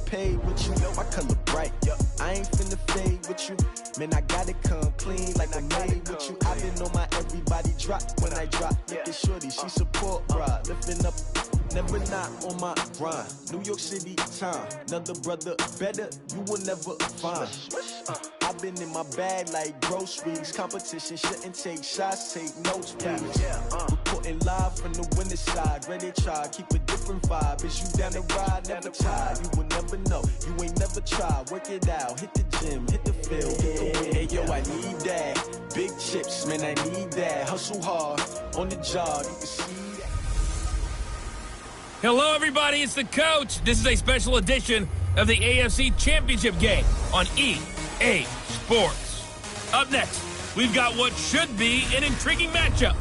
paid with you, my color bright. I ain't finna fade with you. Man, I gotta come clean like I made with you. I been on my everybody drop when I drop. Look at shorty, she support ride. Lifting up, never not on my grind. New York City time, another brother better, you will never find. I've been in my bag like groceries. Competition shouldn't take shots, take notes, please. Reporting live from the winner's side. Ready to try, keep a different vibe. Is you down the ride, never tired. You will never know, you ain't never tried. Work it out, hit the gym, hit the field, hit the win. Hey yo, I need that. Big chips, man, I need that. Hustle hard, on the job, you can see that. Hello everybody, it's the coach. This is a special edition of the AFC Championship game on EA Sports. Up next, we've got what should be an intriguing matchup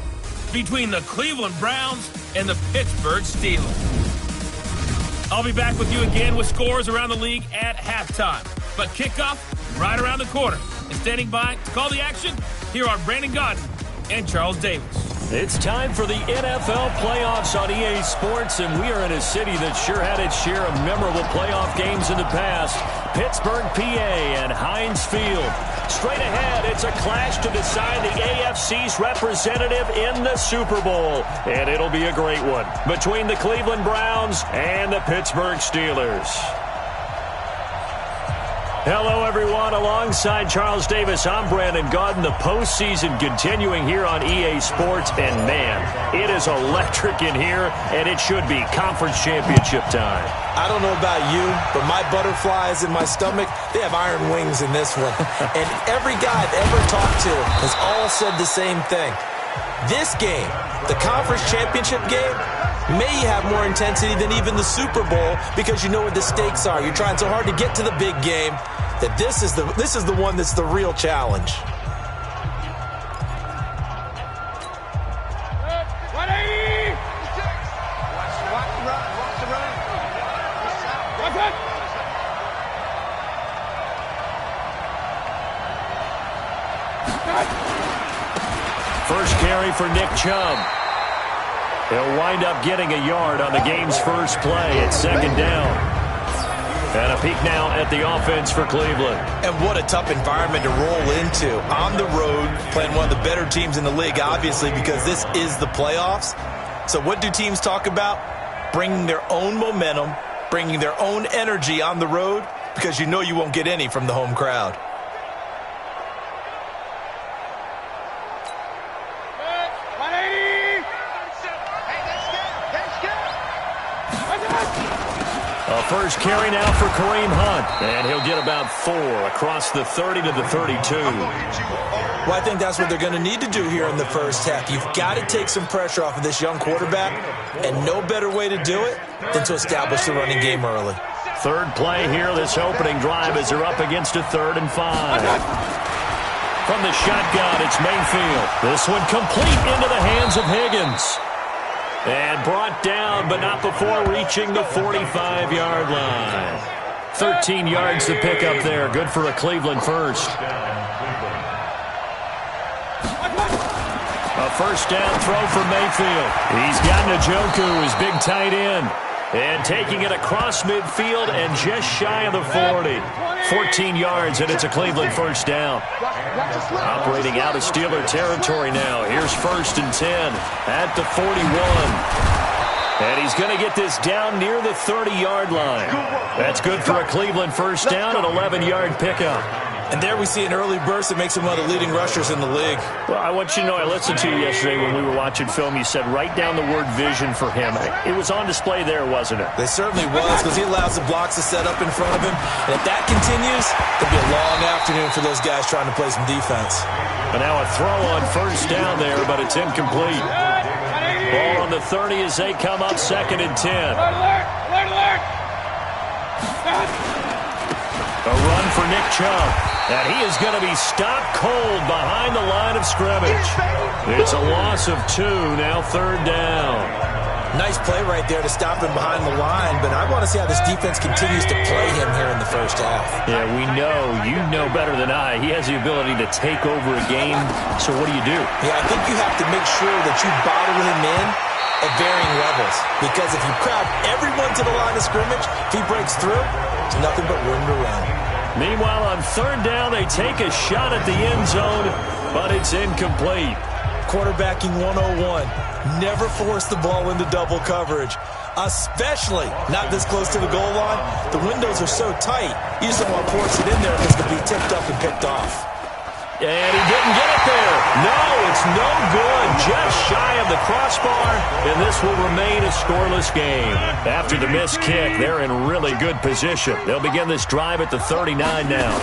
between the Cleveland Browns and the Pittsburgh Steelers. I'll be back with you again with scores around the league at halftime. But kickoff right around the corner. And standing by to call the action, here are Brandon Godden and Charles Davis. It's time for the NFL playoffs on EA Sports, and we are in a city that sure had its share of memorable playoff games in the past. Pittsburgh, PA, and Heinz Field. Straight ahead, it's a clash to decide the AFC's representative in the Super Bowl. And it'll be a great one between the Cleveland Browns and the Pittsburgh Steelers. Hello, everyone. Alongside Charles Davis, I'm Brandon Godden. The postseason continuing here on EA Sports. And, man, it is electric in here, and it should be conference championship time. I don't know about you, but my butterflies in my stomach, they have iron wings in this one. And every guy I've ever talked to has all said the same thing. This game, the conference championship game, may have more intensity than even the Super Bowl because you know what the stakes are. You're trying so hard to get to the big game that this is the one that's the real challenge. First carry for Nick Chubb. He'll wind up getting a yard on the game's first play at second down. And a peek now at the offense for Cleveland. And what a tough environment to roll into. On the road, playing one of the better teams in the league, obviously, because this is the playoffs. So what do teams talk about? Bringing their own momentum, bringing their own energy on the road, because you know you won't get any from the home crowd. First carry now for Kareem Hunt, and he'll get about 4 across the 30 to the 32. Well, I think that's what they're going to need to do here in the first half. You've got to take some pressure off of this young quarterback, and no better way to do it than to establish the running game early. Third play here, this opening drive as they're up against a 3rd and 5. From the shotgun, it's Mayfield. This one complete into the hands of Higgins. And brought down, but not before reaching the 45-yard line. 13 yards to pick up there. Good for a Cleveland first. A first down throw for Mayfield. He's got Njoku, his big tight end. And taking it across midfield and just shy of the 40. 14 yards, and it's a Cleveland first down. Operating out of Steeler territory now. Here's 1st and 10 at the 41. And he's going to get this down near the 30-yard line. That's good for a Cleveland first down, an 11-yard pickup. And there we see an early burst that makes him one of the leading rushers in the league. Well, I want you to know, I listened to you yesterday when we were watching film. You said write down the word vision for him. It was on display there, wasn't it? It certainly was, because he allows the blocks to set up in front of him. And if that continues, it'll be a long afternoon for those guys trying to play some defense. And now a throw on first down there, but it's incomplete. Ball on the 30 as they come up 2nd and 10. Alert! A run for Nick Chubb. And he is going to be stopped cold behind the line of scrimmage. It's a loss of 2, now 3rd down. Nice play right there to stop him behind the line, but I want to see how this defense continues to play him here in the first half. Yeah, we know. You know better than I. He has the ability to take over a game, so what do? Yeah, I think you have to make sure that you bottle him in at varying levels. Because if you crowd everyone to the line of scrimmage, if he breaks through, there's nothing but room to run. Meanwhile, on third down, they take a shot at the end zone, but it's incomplete. Quarterbacking 101. Never force the ball into double coverage, especially not this close to the goal line. The windows are so tight, you just don't want to force it in there because it'll be tipped up and picked off. And he didn't get it there. No, it's no good. Just shy of the crossbar, and this will remain a scoreless game. After the missed kick, they're in really good position. They'll begin this drive at the 39 now.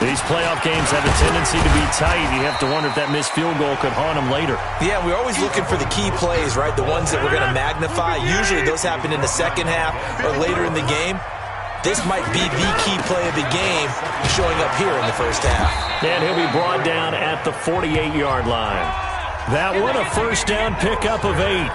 These playoff games have a tendency to be tight. You have to wonder if that missed field goal could haunt them later. Yeah, we're always looking for the key plays, right? The ones that we're going to magnify. Usually those happen in the second half or later in the game. This might be the key play of the game showing up here in the first half. And he'll be brought down at the 48-yard line. That one, a first down pickup of 8.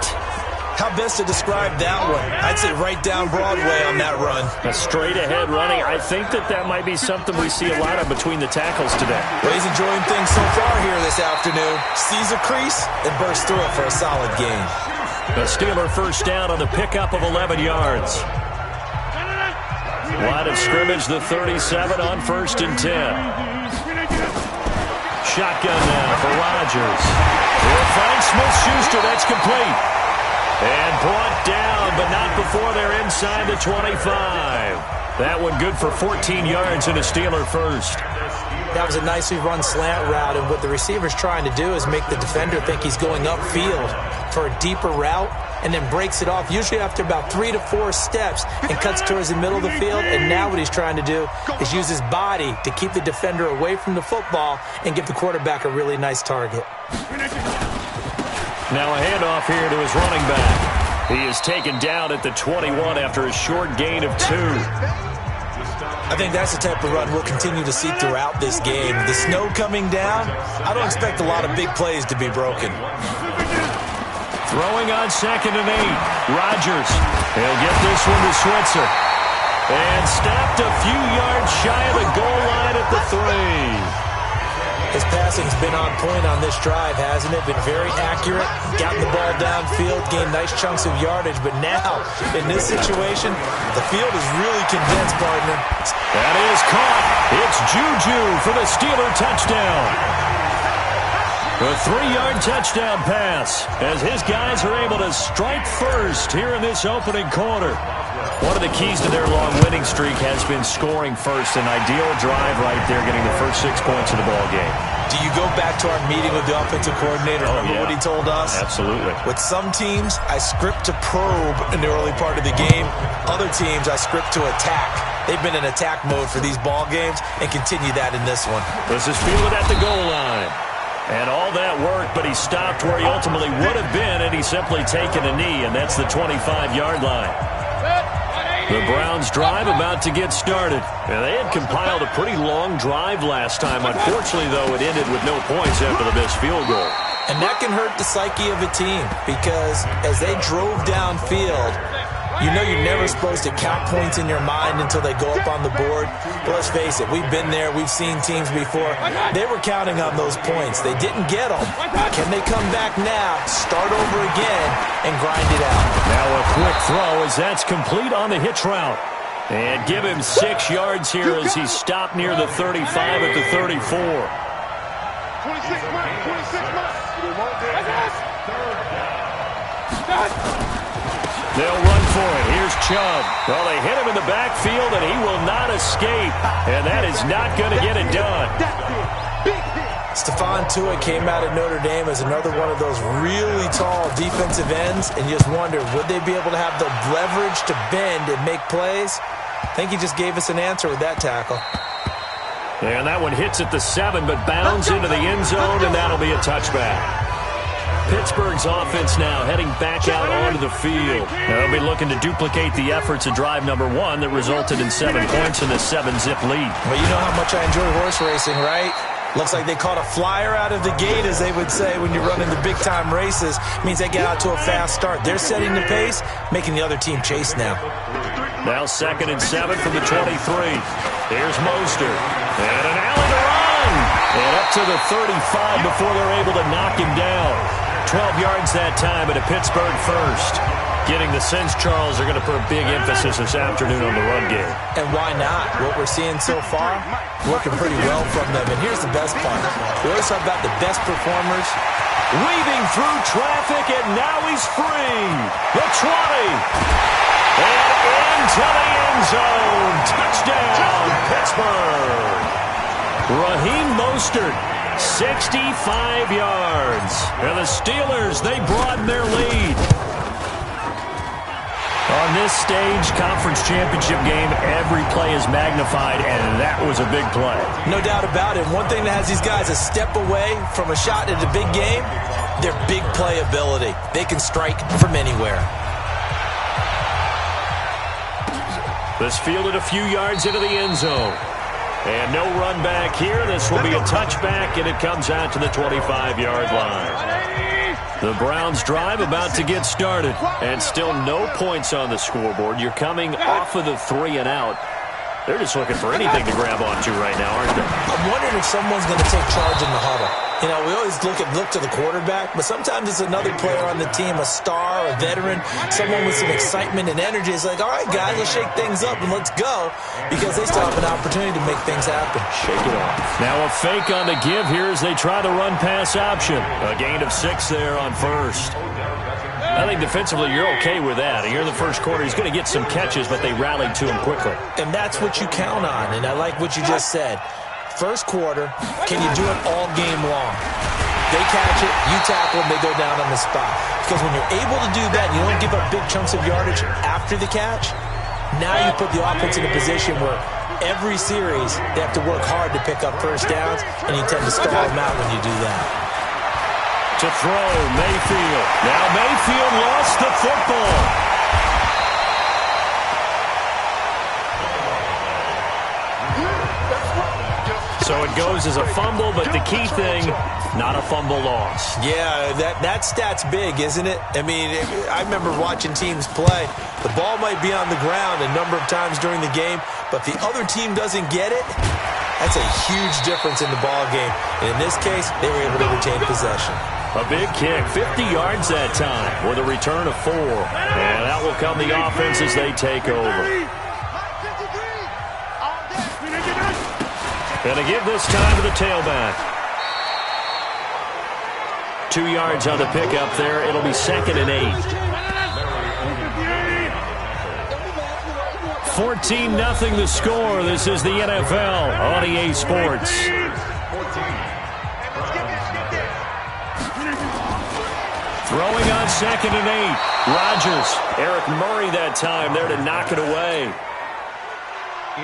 How best to describe that one? I'd say right down Broadway on that run. A straight-ahead running. I think that might be something we see a lot of between the tackles today. Well, he's enjoying things so far here this afternoon. Sees a crease and bursts through it for a solid gain. The Steeler first down on the pickup of 11 yards. Line of scrimmage, the 37 on 1st and 10. Shotgun now for Rodgers. He'll find Smith-Schuster. That's complete. And brought down, but not before they're inside the 25. That one good for 14 yards and a Steeler first. That was a nicely run slant route, and what the receiver's trying to do is make the defender think he's going upfield for a deeper route, and then breaks it off, usually after about 3 to 4 steps, and cuts towards the middle of the field. And now what he's trying to do is use his body to keep the defender away from the football and give the quarterback a really nice target. Now a handoff here to his running back. He is taken down at the 21 after a short gain of 2. I think that's the type of run we'll continue to see throughout this game. The snow coming down, I don't expect a lot of big plays to be broken. Throwing on 2nd and 8. Rodgers. He'll get this one to Switzer. And stopped a few yards shy of the goal line at the 3. His passing's been on point on this drive, hasn't it? Been very accurate, gotten the ball downfield, gained nice chunks of yardage. But now, in this situation, the field is really condensed, partner. That is caught. It's Juju for the Steeler touchdown. A 3-yard touchdown pass as his guys are able to strike first here in this opening quarter. One of the keys to their long winning streak has been scoring first. An ideal drive right there, getting the first 6 points of the ball game. Do you go back to our meeting with the offensive coordinator? Remember what he told us? Absolutely. With some teams, I script to probe in the early part of the game. Other teams, I script to attack. They've been in attack mode for these ball games and continue that in this one. This is fielded at the goal line. And all that worked, but he stopped where he ultimately would have been, and he's simply taken a knee, and that's the 25-yard line. The Browns drive about to get started. And they had compiled a pretty long drive last time. Unfortunately, though, it ended with no points after the missed field goal. And that can hurt the psyche of a team because as they drove downfield, you know you're never supposed to count points in your mind until they go up on the board. But let's face it, we've been there. We've seen teams before. They were counting on those points. They didn't get them. Can they come back now, start over again, and grind it out? Now a quick throw as that's complete on the hitch route. And give him 6 yards here as he stopped near the 35 at the 34. 26 months. They'll run for it. Here's Chubb. Well, they hit him in the backfield, and he will not escape. And that is not going to get it done. Stephon Tuitt came out of Notre Dame as another one of those really tall defensive ends, and you just wonder, would they be able to have the leverage to bend and make plays? I think he just gave us an answer with that tackle. And that one hits at the 7, but bounds into the end zone, and that'll be a touchback. Pittsburgh's offense now heading back out onto the field. They'll be looking to duplicate the efforts of drive number 1 that resulted in 7 points in the 7-zip lead. Well, you know how much I enjoy horse racing, right? Looks like they caught a flyer out of the gate, as they would say when you're running the big-time races. Means they get out to a fast start. They're setting the pace, making the other team chase now. Now 2nd and 7 from the 23. Here's Mostert. And an alley to run. And up to the 35 before they're able to knock him down. 12 yards that time, and a Pittsburgh first. Getting the sense, Charles, are going to put a big emphasis this afternoon on the run game. And why not? What we're seeing so far, working pretty well from them. And here's the best part. We always talk about the best performers. Weaving through traffic, and now he's free. The 20. And into the end zone. Touchdown, Pittsburgh. Raheem Mostert, 65 yards. And the Steelers, they broaden their lead. On this stage, conference championship game, every play is magnified, and that was a big play. No doubt about it. One thing that has these guys a step away from a shot at a big game, their big play ability. They can strike from anywhere. This fielded a few yards into the end zone. And no run back here. This will be a touchback, and it comes out to the 25-yard line. The Browns drive about to get started, and still no points on the scoreboard. You're coming off of the 3 and out. They're just looking for anything to grab onto right now, aren't they? I'm wondering if someone's going to take charge in the huddle. You know, we always look to the quarterback, but sometimes it's another player on the team, a star, a veteran, someone with some excitement and energy. It's like, all right, guys, let's shake things up and let's go, because they still have an opportunity to make things happen. Shake it off. Now a fake on the give here as they try the run-pass option. A gain of 6 there on first. I think defensively you're okay with that. Here in the first quarter, he's going to get some catches, but they rallied to him quickly. And that's what you count on, and I like what you just said. First quarter, can you do it all game long? They catch it, you tackle them, they go down on the spot. Because when you're able to do that, you don't give up big chunks of yardage after the catch, now you put the offense in a position where every series they have to work hard to pick up first downs, and you tend to stall them out when you do that. To throw, Mayfield. Now Mayfield lost the football. So it goes as a fumble, but the key thing, not a fumble loss. Yeah, that stat's big, isn't it? I mean, I remember watching teams play. The ball might be on the ground a number of times during the game, but if the other team doesn't get it, that's a huge difference in the ball game. And in this case, they were able to retain possession. A big kick, 50 yards that time with a return of 4. And out will come the offense as they take over. And a give this time to the tailback. 2 yards on the pickup there. It'll be 2nd and 8. 14-0 the score. This is the NFL on EA Sports. Throwing on 2nd and 8. Rodgers. Eric Murray that time there to knock it away.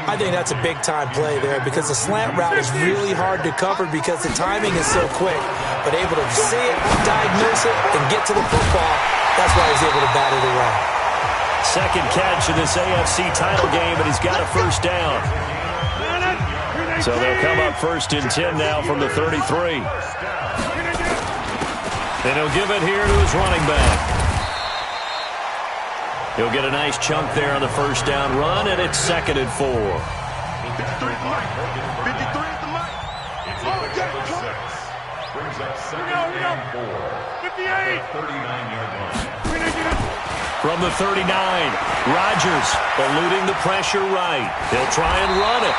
I think that's a big-time play there because the slant route is really hard to cover because the timing is so quick. But able to see it, diagnose it, and get to the football, that's why he's able to bat it away. Second catch in this AFC title game, and he's got a first down. So they'll come up 1st and 10 now from the 33. And he'll give it here to his running back. He'll get a nice chunk there on the first down run, and it's 2nd and 4. From the 39, Rodgers eluding the pressure right. He'll try and run it.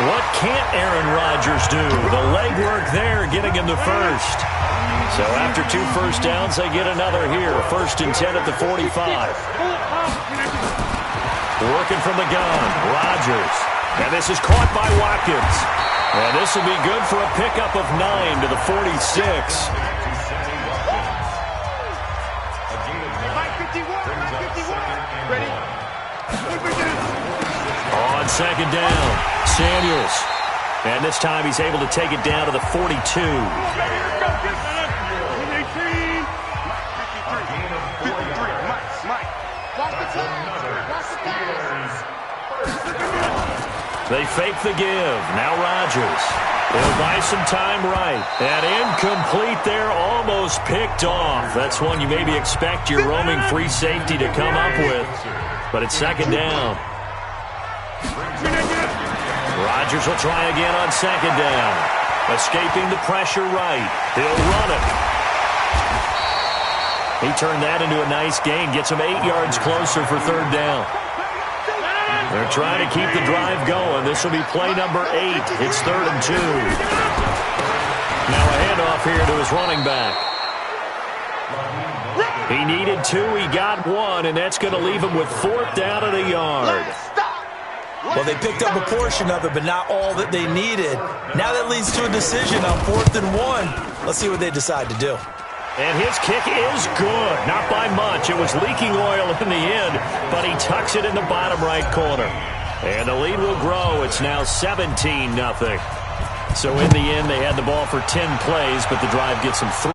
What can't Aaron Rodgers do? The legwork there getting him the first. So after 2 first downs, they get another here. 1st and 10 at the 45. Working from the gun, Rodgers. And this is caught by Watkins. And this will be good for a pickup of 9 to the 46. On 2nd down, Samuels. And this time he's able to take it down to the 42. They fake the give. Now Rodgers. He'll buy some time right. And incomplete there, almost picked off. That's one you maybe expect your roaming free safety to come up with. But it's 2nd down. Rodgers will try again on 2nd down. Escaping the pressure right. He'll run it. He turned that into a nice gain, gets him 8 yards closer for third down. They're trying to keep the drive going. This will be play number 8. It's 3rd and 2. Now a handoff here to his running back. He needed 2, he got 1, and that's going to leave him with 4th down and a yard. Well, they picked up a portion of it, but not all that they needed. Now that leads to a decision on 4th and 1. Let's see what they decide to do. And his kick is good. Not by much. It was leaking oil in the end, but he tucks it in the bottom right corner. And the lead will grow. It's now 17-0. So in the end, they had the ball for 10 plays, but the drive gets them 3.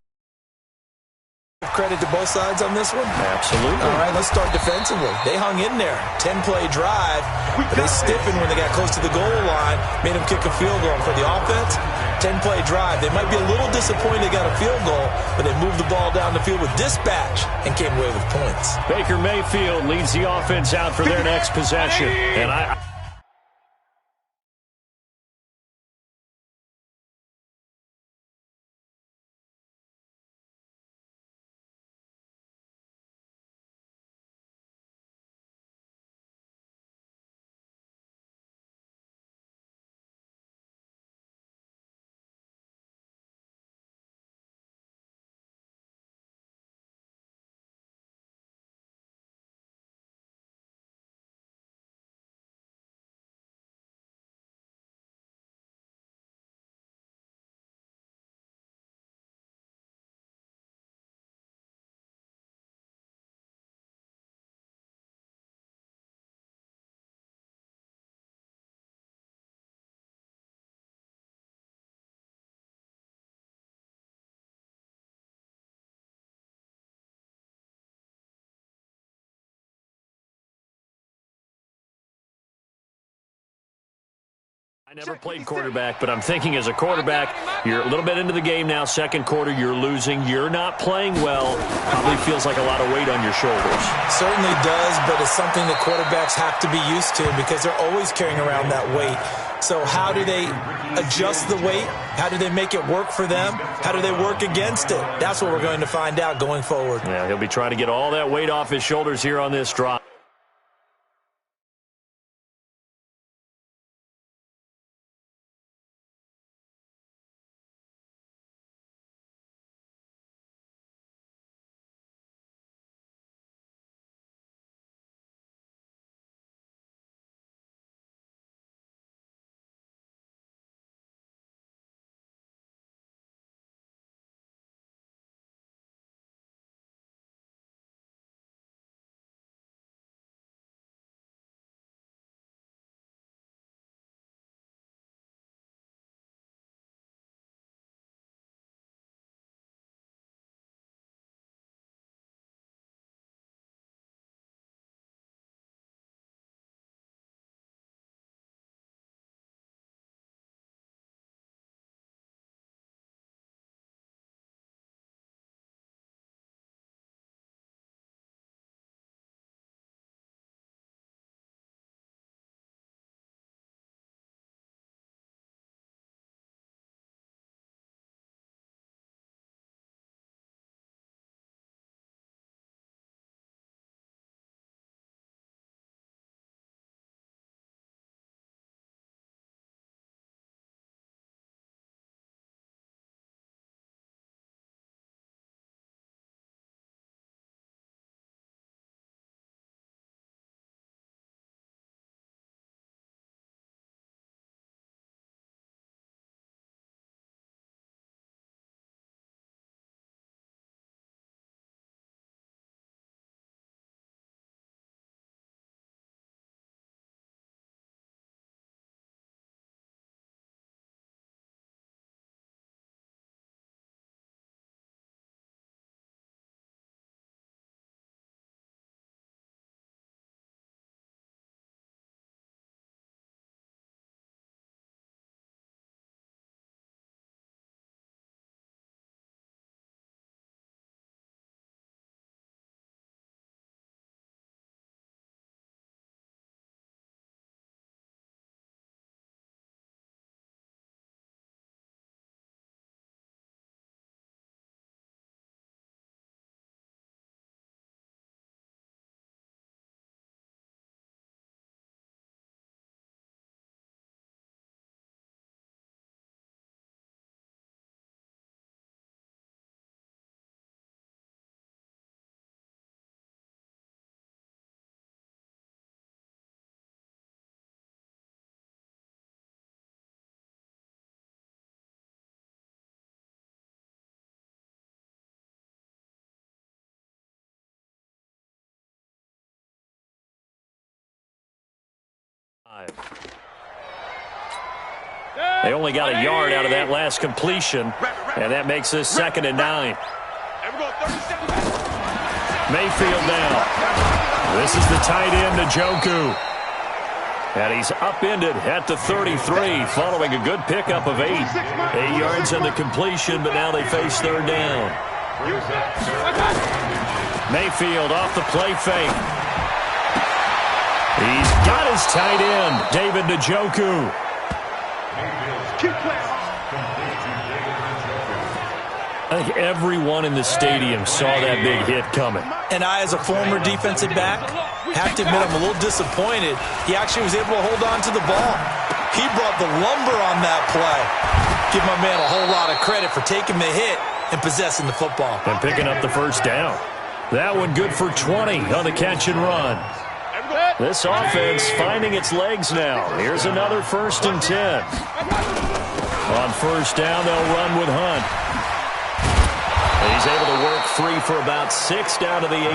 Credit to both sides on this one? Absolutely. All right, let's start defensively. They hung in there. 10-play drive, but they stiffened when they got close to the goal line, made them kick a field goal. For the offense, 10-play drive. They might be a little disappointed they got a field goal, but they moved the ball down the field with dispatch and came away with points. Baker Mayfield leads the offense out for their next possession. And I never played quarterback, but I'm thinking as a quarterback, you're a little bit into the game now, second quarter, you're losing, you're not playing well, probably feels like a lot of weight on your shoulders. Certainly does, but it's something that quarterbacks have to be used to because they're always carrying around that weight. So how do they adjust the weight? How do they make it work for them? How do they work against it? That's what we're going to find out going forward. Yeah, he'll be trying to get all that weight off his shoulders here on this drive. They only got a yard out of that last completion, and that makes this 2nd and 9. Mayfield now. This is the tight end, Njoku. And he's upended at the 33, following a good pickup of 8. 8 yards on the completion, but now they face 3rd down. Mayfield off the play fake. He's got his tight end, David Njoku. I think everyone in the stadium saw that big hit coming. And I, as a former defensive back, have to admit I'm a little disappointed. He actually was able to hold on to the ball. He brought the lumber on that play. Give my man a whole lot of credit for taking the hit and possessing the football. And picking up the 1st down. That one good for 20 on the catch and run. This offense finding its legs now. Here's another 1st and 10. On 1st down, they'll run with Hunt. He's able to work free for about 6 down to the 18.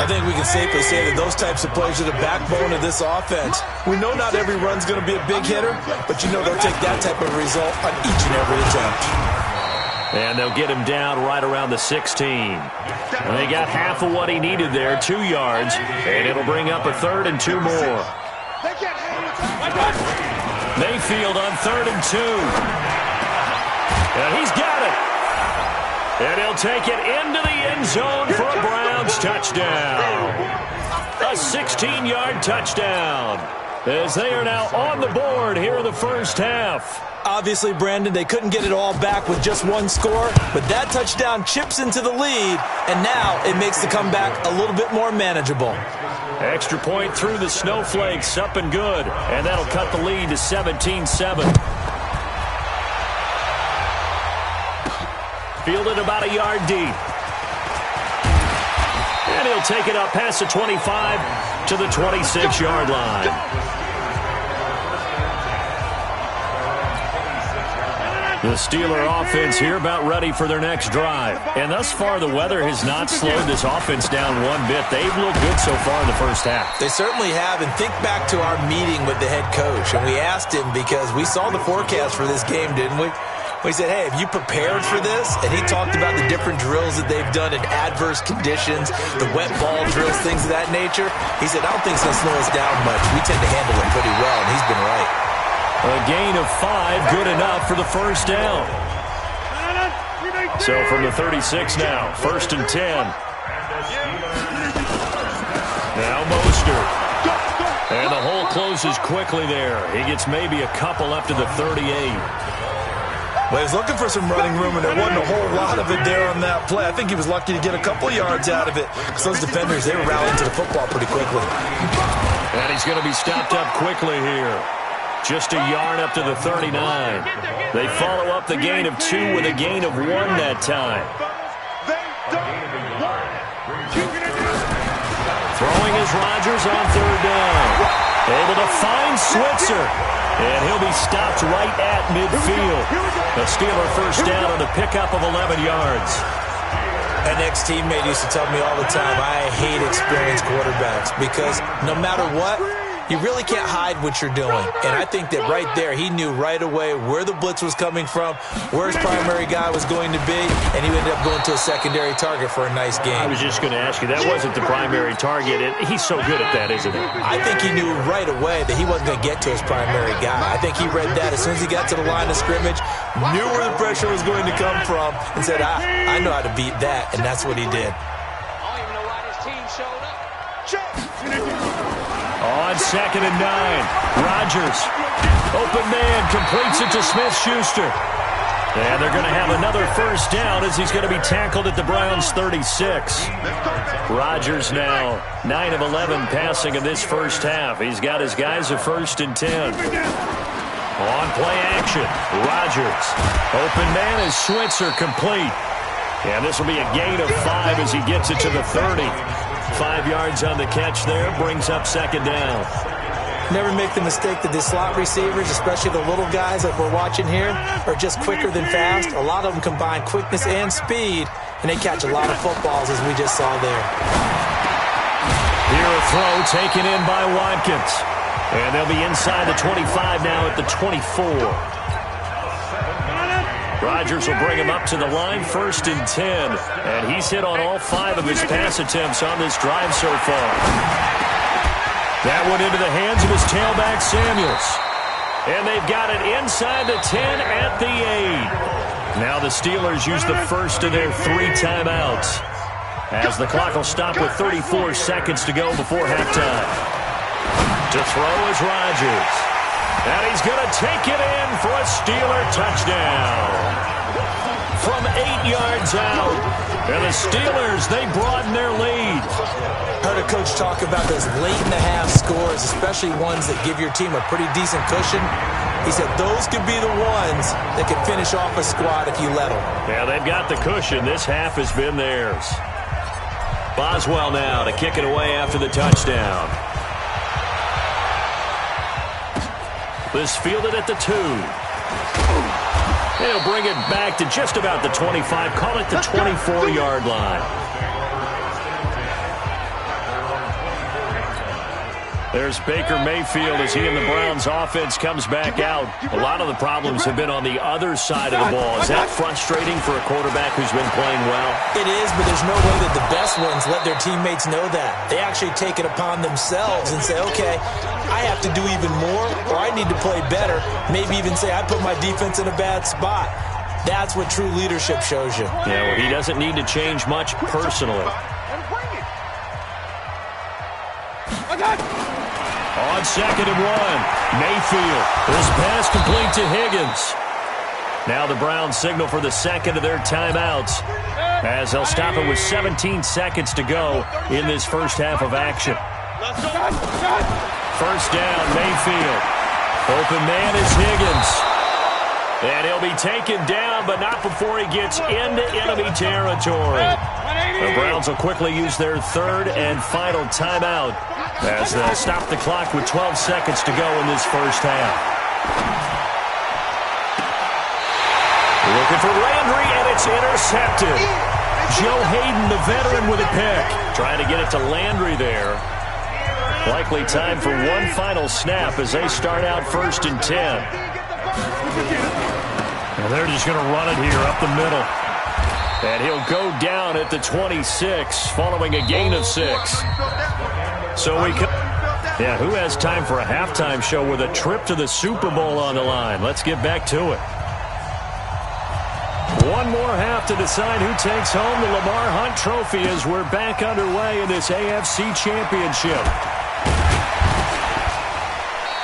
I think we can safely say that those types of plays are the backbone of this offense. We know not every run's going to be a big hitter, but you know they'll take that type of result on each and every attempt. And they'll get him down right around the 16. And they got half of what he needed there, 2 yards, and it'll bring up a 3rd and 2 more. Mayfield on 3rd and 2. And he's got it. And he'll take it into the end zone for a Browns touchdown. A 16-yard touchdown. As they are now on the board here in the 1st half. Obviously, Brandon, they couldn't get it all back with just one score, but that touchdown chips into the lead, and now it makes the comeback a little bit more manageable. Extra point through the snowflakes, up and good, and that'll cut the lead to 17-7. Fielded about a yard deep. And he'll take it up past the 25 to the 26-yard line. The Steeler offense here about ready for their next drive. And thus far, the weather has not slowed this offense down one bit. They've looked good so far in the 1st half. They certainly have. And think back to our meeting with the head coach. And we asked him because we saw the forecast for this game, didn't we? We said, hey, have you prepared for this? And he talked about the different drills that they've done in adverse conditions, the wet ball drills, things of that nature. He said, I don't think it's going to slow us down much. We tend to handle it pretty well, and he's been right. A gain of 5, good enough for the 1st down. So from the 36 now, 1st and 10. Now Mostert. And the hole closes quickly there. He gets maybe a couple up to the 38. Well, he was looking for some running room, and there wasn't a whole lot of it there on that play. I think he was lucky to get a couple yards out of it because those defenders, they were rallying to the football pretty quickly. And he's going to be stopped up quickly here. Just a yard up to the 39. They follow up the gain of 2 with a gain of 1 that time. Throwing is Rodgers on 3rd down. Able to find Switzer. And he'll be stopped right at midfield. The Steeler 1st down on a pickup of 11 yards. An ex-teammate used to tell me all the time, I hate experienced quarterbacks because no matter what, you really can't hide what you're doing. And I think that right there, he knew right away where the blitz was coming from, where his primary guy was going to be, and he ended up going to a secondary target for a nice game. I was just going to ask you, that wasn't the primary target. He's so good at that, isn't he? I think he knew right away that he wasn't going to get to his primary guy. I think he read that as soon as he got to the line of scrimmage, knew where the pressure was going to come from, and said, I know how to beat that, and that's what he did. I don't even know why this team showed up. On 2nd and 9, Rodgers, open man, completes it to Smith-Schuster. And they're going to have another 1st down as he's going to be tackled at the Browns' 36. Rodgers now 9 of 11 passing in this 1st half. He's got his guys a 1st and 10. On play action, Rodgers. Open man is Switzer, complete. And this will be a gain of 5 as he gets it to the 30. 5 yards on the catch there, brings up 2nd down. Never make the mistake that the slot receivers, especially the little guys like we're watching here, are just quicker than fast. A lot of them combine quickness and speed, and they catch a lot of footballs as we just saw there. Here a throw taken in by Watkins. And they'll be inside the 25 now at the 24. Rodgers will bring him up to the line, 1st and 10. And he's hit on all 5 of his pass attempts on this drive so far. That went into the hands of his tailback, Samuels. And they've got it inside the 10 at the 8. Now the Steelers use the first of their 3 timeouts, as the clock will stop with 34 seconds to go before halftime. To throw is Rodgers. And he's going to take it in for a Steeler touchdown. From 8 yards out. And the Steelers, they broaden their lead. Heard a coach talk about those late-in-the-half scores, especially ones that give your team a pretty decent cushion. He said those could be the ones that could finish off a squad if you let them. Yeah, they've got the cushion. This half has been theirs. Boswell now to kick it away after the touchdown. This fielded at the 2. He'll bring it back to just about the 25. Call it the 24-yard line. There's Baker Mayfield as he and the Browns offense comes back out. A lot of the problems have been on the other side of the ball. Is that frustrating for a quarterback who's been playing well? It is, but there's no way that the best ones let their teammates know that. They actually take it upon themselves and say, okay, I have to do even more, or I need to play better. Maybe even say I put my defense in a bad spot. That's what true leadership shows you. Yeah, well, he doesn't need to change much personally. On 2nd and 1, Mayfield. This pass complete to Higgins. Now the Browns signal for the second of their timeouts, as they'll stop it with 17 seconds to go in this first half of action. First down, Mayfield. Open man is Higgins. And he'll be taken down, but not before he gets into enemy territory. The Browns will quickly use their 3rd and final timeout, as they'll stop the clock with 12 seconds to go in this first half. Looking for Landry, and it's intercepted. Joe Hayden, the veteran, with a pick. Trying to get it to Landry there. Likely time for one final snap as they start out 1st and 10. And they're just going to run it here up the middle. And he'll go down at the 26 following a gain of 6. So we can... Yeah, who has time for a halftime show with a trip to the Super Bowl on the line? Let's get back to it. One more half to decide who takes home the Lamar Hunt Trophy as we're back underway in this AFC Championship.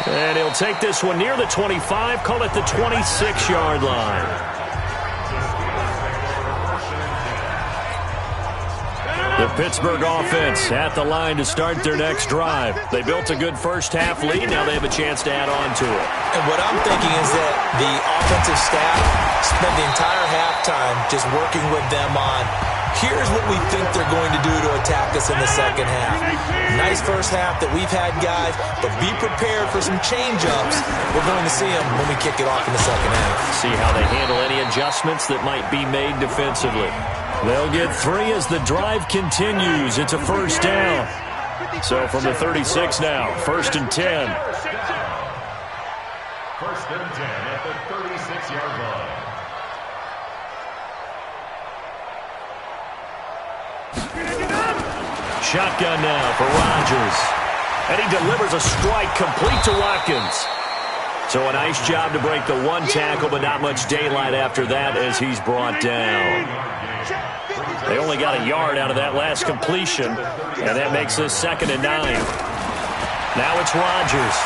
And he'll take this one near the 25, call it the 26-yard line. The Pittsburgh offense at the line to start their next drive. They built a good first-half lead. Now they have a chance to add on to it. And what I'm thinking is that the offensive staff spent the entire halftime just working with them on, here's what we think they're going to do to attack us in the second half. Nice first half that we've had, guys, but be prepared for some change-ups. We're going to see them when we kick it off in the second half. See how they handle any adjustments that might be made defensively. They'll get 3 as the drive continues. It's a first down. So from the 36 now, 1st and 10. 1st and 10 at the 36-yard line. Shotgun now for Rodgers. And he delivers a strike complete to Watkins. So a nice job to break the one tackle, but not much daylight after that as he's brought down. They only got a yard out of that last completion, and that makes this 2nd and 9. Now it's Rodgers.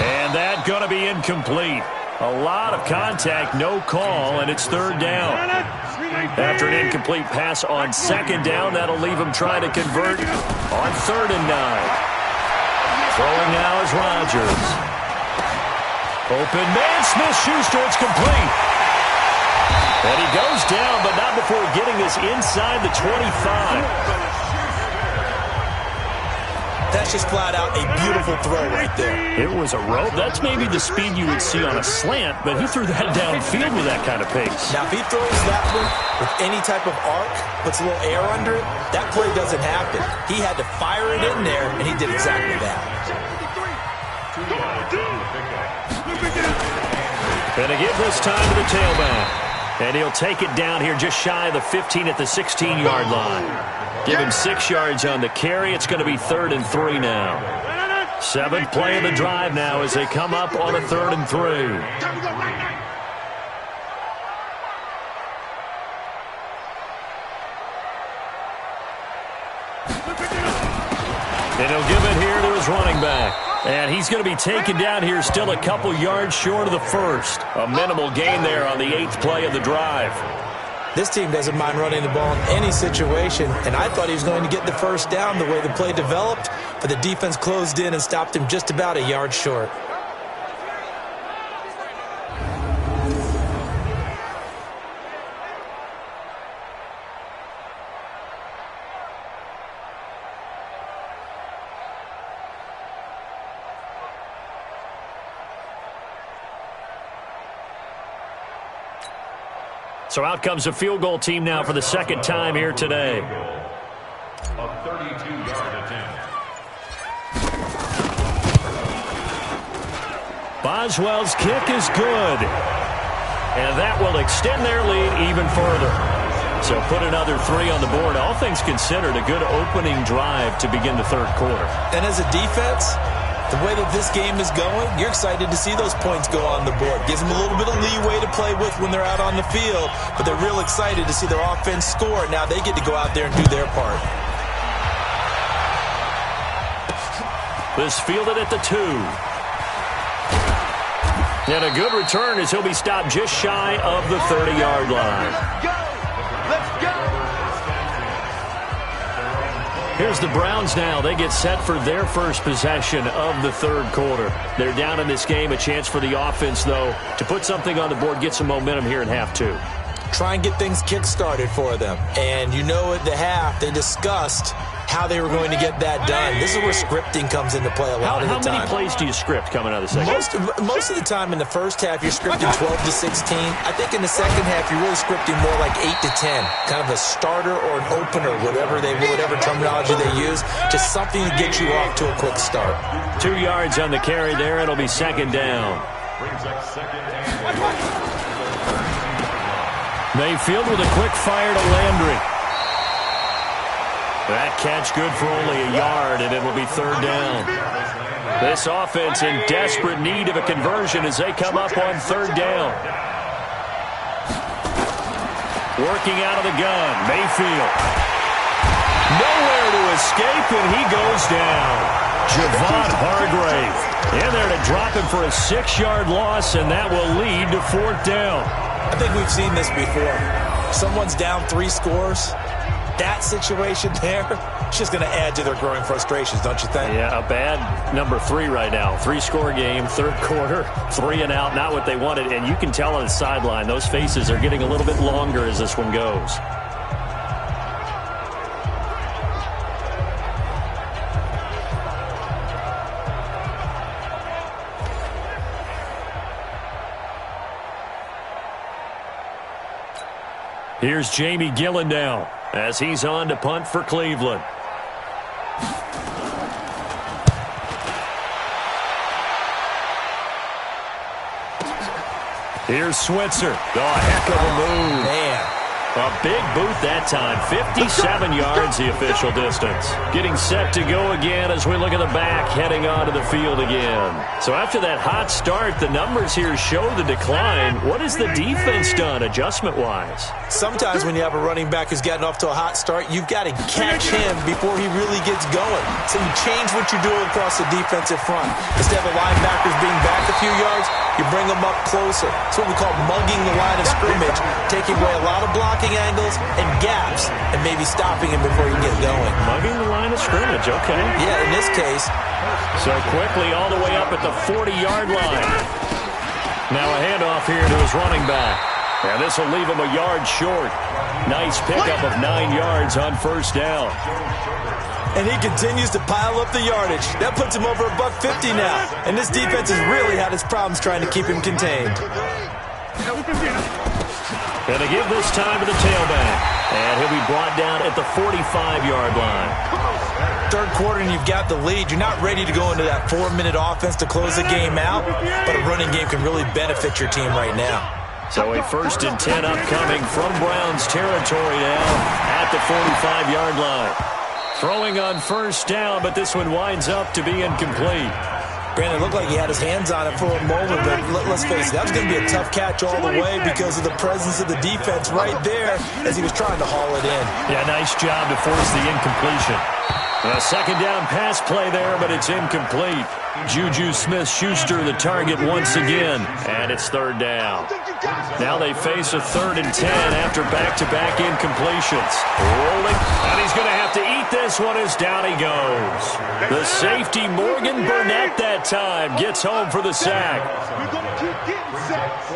And that going to be incomplete. A lot of contact, no call, and it's 3rd down. After an incomplete pass on 2nd down, that'll leave him trying to convert on 3rd and 9. Throwing now is Rodgers. Open man, Smith-Schuster, it's complete. And he goes down, but not before getting this inside the 25. that's just flat out a beautiful throw right there. It was a rope. That's maybe the speed you would see on a slant, but he threw that downfield with that kind of pace. Now, if he throws that one with any type of arc, puts a little air under it, that play doesn't happen. He had to fire it in there, and he did exactly that. Gonna give this time to the tailback. And he'll take it down here just shy of the 15 at the 16-yard line. Give him 6 yards on the carry. It's going to be 3rd and 3 now. 7th play of the drive now as they come up on a 3rd and 3. And he'll give it here to his running back. And he's going to be taken down here still a couple yards short of the first. A minimal gain there on the 8th play of the drive. This team doesn't mind running the ball in any situation, and I thought he was going to get the first down the way the play developed, but the defense closed in and stopped him just about a yard short. So out comes a field goal team now for the second time here today. A 32-yard attempt. Boswell's kick is good. And that will extend their lead even further. So put another 3 on the board. All things considered, a good opening drive to begin the third quarter. And as a defense, the way that this game is going, you're excited to see those points go on the board. Gives them a little bit of leeway to play with when they're out on the field, but they're real excited to see their offense score. Now they get to go out there and do their part. This fielded at the 2. And a good return as he'll be stopped just shy of the 30-yard line. Let's go! Here's the Browns now. They get set for their first possession of the third quarter. They're down in this game. A chance for the offense, though, to put something on the board, get some momentum here in half 2. Try and get things kick-started for them. And you know at the half, they discussed how they were going to get that done. This is where scripting comes into play a lot of the time. How many plays do you script coming out of the second? Most of the time in the first half, you're scripting 12 to 16. I think in the second half, you're really scripting more like 8 to 10. Kind of a starter or an opener, whatever terminology they use. Just something to get you off to a quick start. 2 yards on the carry there. It'll be second down. Brings up 2nd and 1. Mayfield with a quick fire to Landry. That catch good for only a yard, and it will be 3rd down. This offense in desperate need of a conversion as they come up on 3rd down. Working out of the gun, Mayfield. Nowhere to escape, and he goes down. Javon Hargrave in there to drop him for a 6-yard loss, and that will lead to 4th down. I think we've seen this before. Someone's down 3 scores. That situation there, it's just going to add to their growing frustrations, don't you think? Yeah, a bad number 3 right now. 3-score game, third quarter, 3 and out, not what they wanted. And you can tell on the sideline, those faces are getting a little bit longer as this one goes. Here's Jamie Gillen now as he's on to punt for Cleveland. Here's Switzer. Oh, heck of a move. Man. A big boot that time. 57 yards the official distance. Getting set to go again as we look at the back heading onto the field again. So after that hot start, the numbers here show the decline. What has the defense done adjustment-wise? Sometimes when you have a running back who's gotten off to a hot start, you've got to catch him before he really gets going. So you change what you're doing across the defensive front. Instead of the linebackers being back a few yards, you bring them up closer. It's what we call mugging the line of scrimmage, taking away a lot of blocking angles and gaps and maybe stopping him before you get going. Mugging the line of scrimmage, okay. Yeah, in this case. So quickly all the way up at the 40-yard line. Now a handoff here to his running back. And this will leave him a yard short. Nice pickup of 9 yards on first down. And he continues to pile up the yardage. That puts him over $150 now. And this defense has really had its problems trying to keep him contained. And they give this time to the tailback. And he'll be brought down at the 45-yard line. Third quarter and you've got the lead. You're not ready to go into that 4-minute offense to close the game out, but a running game can really benefit your team right now. So a 1st and 10 upcoming from Browns territory now at the 45-yard line. Throwing on 1st down, but this one winds up to be incomplete. Brandon, it looked like he had his hands on it for a moment, but let's face it, that was going to be a tough catch all the way because of the presence of the defense right there as he was trying to haul it in. Yeah, nice job to force the incompletion. A 2nd down pass play there, but it's incomplete. Juju Smith-Schuster the target once again, and it's 3rd down. Now they face a 3rd and 10 after back-to-back incompletions. Rolling, and he's going to have to eat this one as down he goes. The safety, Morgan Burnett, that time gets home for the sack. We're going to keep getting sacks.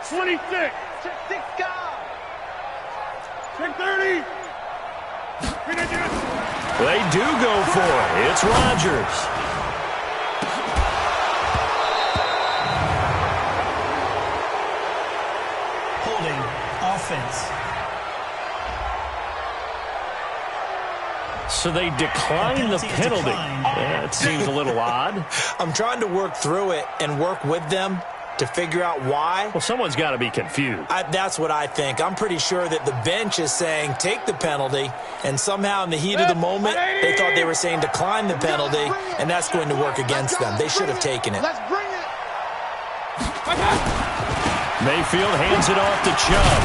26. Check 6 guard. Check 30. They do go for it. It's Rodgers. Holding offense. So they decline the penalty. Yeah, it seems a little odd. I'm trying to work through it and work with them to figure out why. Well, someone's got to be confused. That's what I think. I'm pretty sure that the bench is saying take the penalty, and somehow in the heat of the moment, they thought they were saying decline the penalty, and that's going to work against them. They should have taken it. Let's bring it. Mayfield hands it off to Chubb.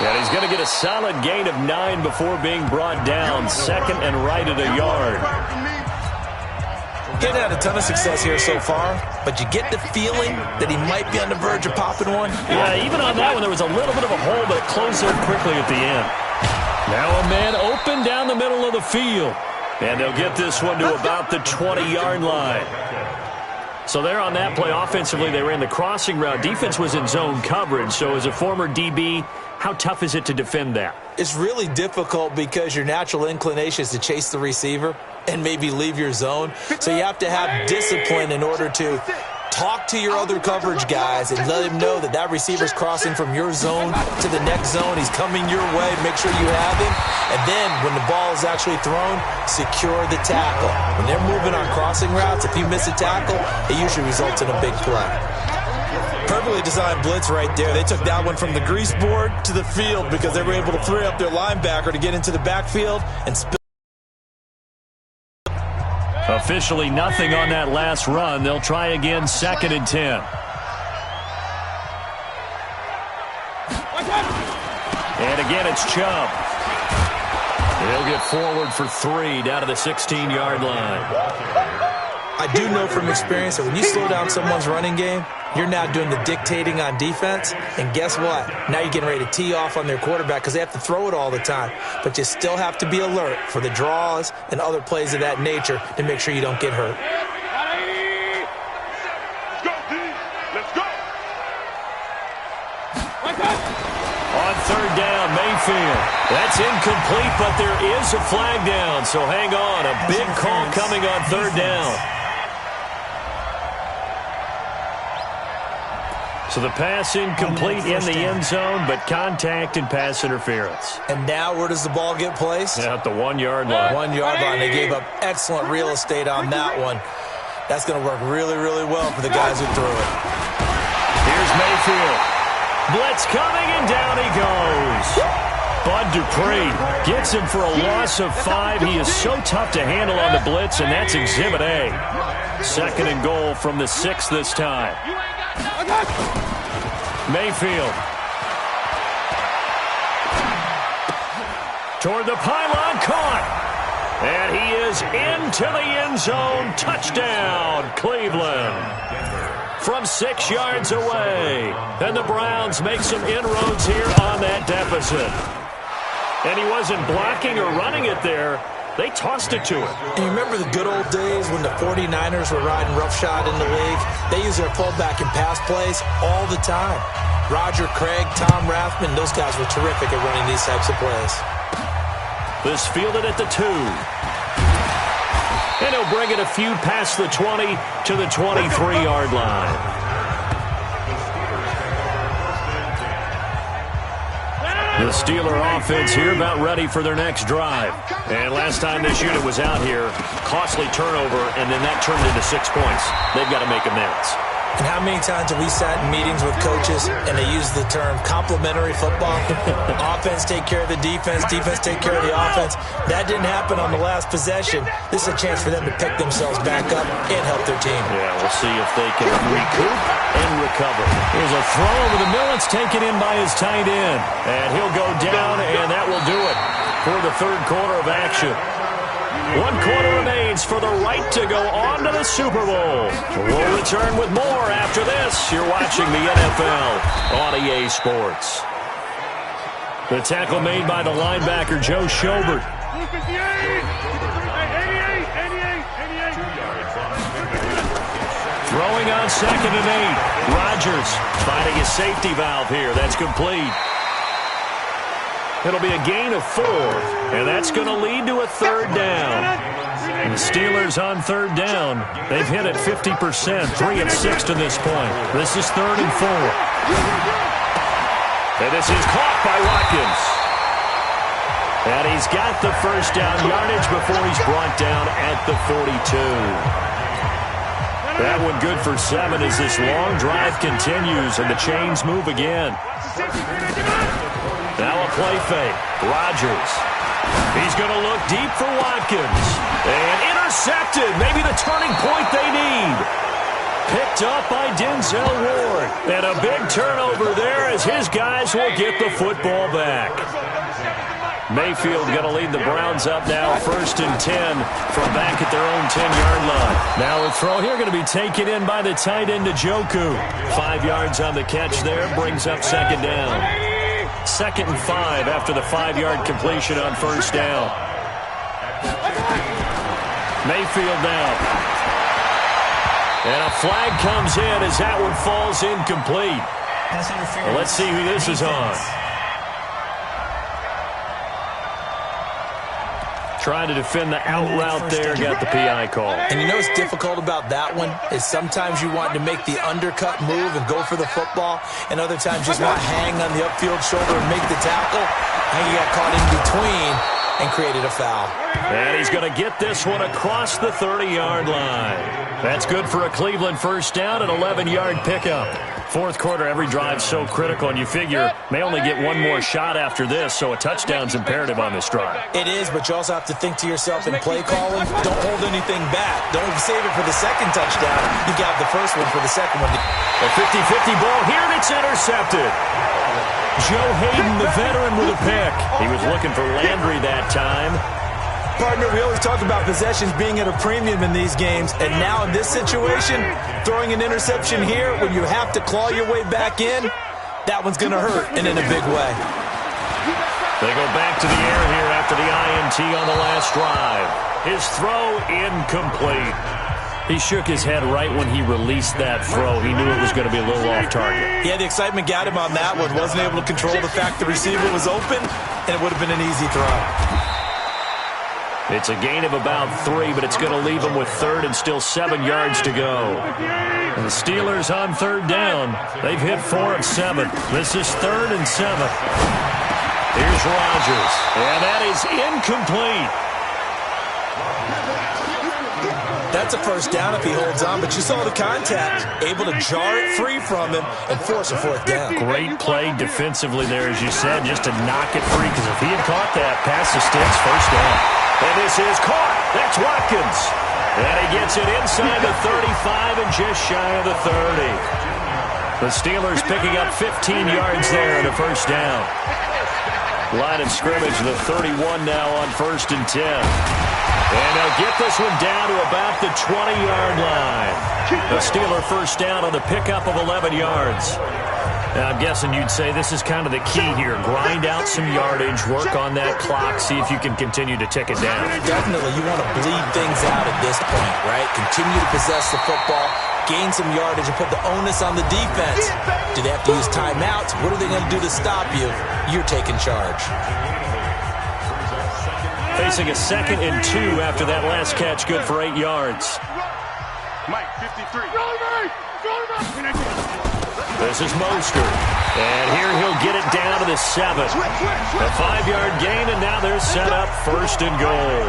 And he's going to get a solid gain of 9 before being brought down. Second and right at a yard. He's had a ton of success here so far, but you get the feeling that he might be on the verge of popping one. Yeah, even on that one, there was a little bit of a hole, but it closed there quickly at the end. Now a man open down the middle of the field. And they'll get this one to about the 20-yard line. So there on that play, offensively, they ran the crossing route. Defense was in zone coverage. So as a former DB, how tough is it to defend that? It's really difficult because your natural inclination is to chase the receiver and maybe leave your zone. So you have to have discipline in order to talk to your other coverage guys and let him know that that receiver's crossing from your zone to the next zone. He's coming your way. Make sure you have him. And then when the ball is actually thrown, secure the tackle. When they're moving on crossing routes, if you miss a tackle, it usually results in a big play. Perfectly designed blitz right there. They took that one from the grease board to the field because they were able to free up their linebacker to get into the backfield and spill. Officially nothing on that last run. They'll try again, 2nd and 10. And again, it's Chubb. He'll get forward for 3 down to the 16-yard line. I do know from experience that when you slow down someone's running game, you're now doing the dictating on defense. And guess what? Now you're getting ready to tee off on their quarterback because they have to throw it all the time. But you still have to be alert for the draws and other plays of that nature to make sure you don't get hurt. Let's go, D. Let's go. On 3rd down, Mayfield. That's incomplete, but there is a flag down. So hang on. A big call coming on 3rd down. So the pass incomplete in the end zone, but contact and pass interference. And now where does the ball get placed? Yeah, at the 1-yard line. 1-yard line. They gave up excellent real estate on that one. That's going to work really, really well for the guys who threw it. Here's Mayfield. Blitz coming, and down he goes. Bud Dupree gets him for a loss of 5. He is so tough to handle on the blitz, and that's Exhibit A. 2nd and goal from the 6 this time. Mayfield. Toward the pylon, caught. And he is into the end zone. Touchdown, Cleveland. From 6 yards away. And the Browns make some inroads here on that deficit. And he wasn't blocking or running it there. They tossed it to him. And you remember the good old days when the 49ers were riding roughshod in the league? They used their pullback and pass plays all the time. Roger Craig, Tom Rathman, those guys were terrific at running these types of plays. This fielded at the 2. And he'll bring it a few past the 20 to the 23-yard line. The Steeler offense here about ready for their next drive. And last time this unit was out here, costly turnover, and then that turned into 6 points. They've got to make amends. And how many times have we sat in meetings with coaches and they use the term complementary football? Offense take care of the defense, defense take care of the offense. That didn't happen on the last possession. This is a chance for them to pick themselves back up and help their team. Yeah, we'll see if they can recoup and recover. Here's a throw over the middle. It's taken in by his tight end. And he'll go down, and that will do it for the 3rd quarter of action. 1 quarter remains for the right to go on to the Super Bowl. We'll return with more after this. You're watching the NFL on EA Sports. The tackle made by the linebacker, Joe Schobert. Throwing on 2nd and 8. Rodgers finding his safety valve here. That's complete. It'll be a gain of 4, and that's going to lead to a 3rd down. And the Steelers on 3rd down. They've hit it 50%, 3 of 6 to this point. This is 3rd and 4. And this is caught by Watkins. And he's got the first down yardage before he's brought down at the 42. That one good for 7 as this long drive continues and the chains move again. Now a play fake. Rodgers. He's going to look deep for Watkins. And intercepted. Maybe the turning point they need. Picked up by Denzel Ward. And a big turnover there as his guys will get the football back. Mayfield going to lead the Browns up now, 1st and 10 from back at their own 10-yard line. Now a throw here going to be taken in by the tight end Njoku. 5 yards on the catch there, brings up 2nd down. 2nd and 5 after the 5-yard completion on 1st down. Mayfield now. And a flag comes in as that one falls incomplete. Well, let's see who this is on. Trying to defend the out route there, got the PI call. And you know what's difficult about that one is sometimes you want to make the undercut move and go for the football, and other times just want to hang on the upfield shoulder and make the tackle. And he got caught in between and created a foul. And he's going to get this one across the 30-yard line. That's good for a Cleveland first down, an 11-yard pickup. 4th quarter, every drive's so critical, and you figure may only get one more shot after this, so a touchdown's imperative on this drive. It is, but you also have to think to yourself in play calling, don't hold anything back. Don't save it for the second touchdown. You got the first one for the second one. A 50-50 ball here, and it's intercepted. Joe Hayden, the veteran, with a pick. He was looking for Landry that time. Partner, we always talk about possessions being at a premium in these games, and now in this situation, throwing an interception here when you have to claw your way back in, that one's going to hurt, and in a big way. They go back to the air here after the INT on the last drive. His throw incomplete. He shook his head right when he released that throw. He knew it was going to be a little off target. Yeah, the excitement got him on that one. Wasn't able to control the fact the receiver was open, and it would have been an easy throw. It's a gain of about 3, but it's going to leave them with 3rd and still 7 yards to go. And the Steelers on 3rd down. They've hit 4 of 7. This is 3rd and 7. Here's Rodgers. And that is incomplete. That's a first down if he holds on, but you saw the contact. Able to jar it free from him and force a 4th down. Great play defensively there, as you said, just to knock it free, because if he had caught that, past the sticks, first down. And this is caught. That's Watkins. And he gets it inside the 35 and just shy of the 30. The Steelers picking up 15 yards there in the first down. Line of scrimmage, the 31 now on 1st and 10. And they'll get this one down to about the 20-yard line. The Steeler first down on the pickup of 11 yards. Now, I'm guessing you'd say this is kind of the key here. Grind out some yardage, work on that clock, see if you can continue to tick it down. Definitely. You want to bleed things out at this point, right? Continue to possess the football, gain some yardage, and put the onus on the defense. Do they have to use timeouts? What are they going to do to stop you? You're taking charge. Facing a 2nd and 2 after that last catch, good for 8 yards. Mike, 53. This is Mostert. And here he'll get it down to the 7. A 5-yard gain, and now they're set up 1st and goal.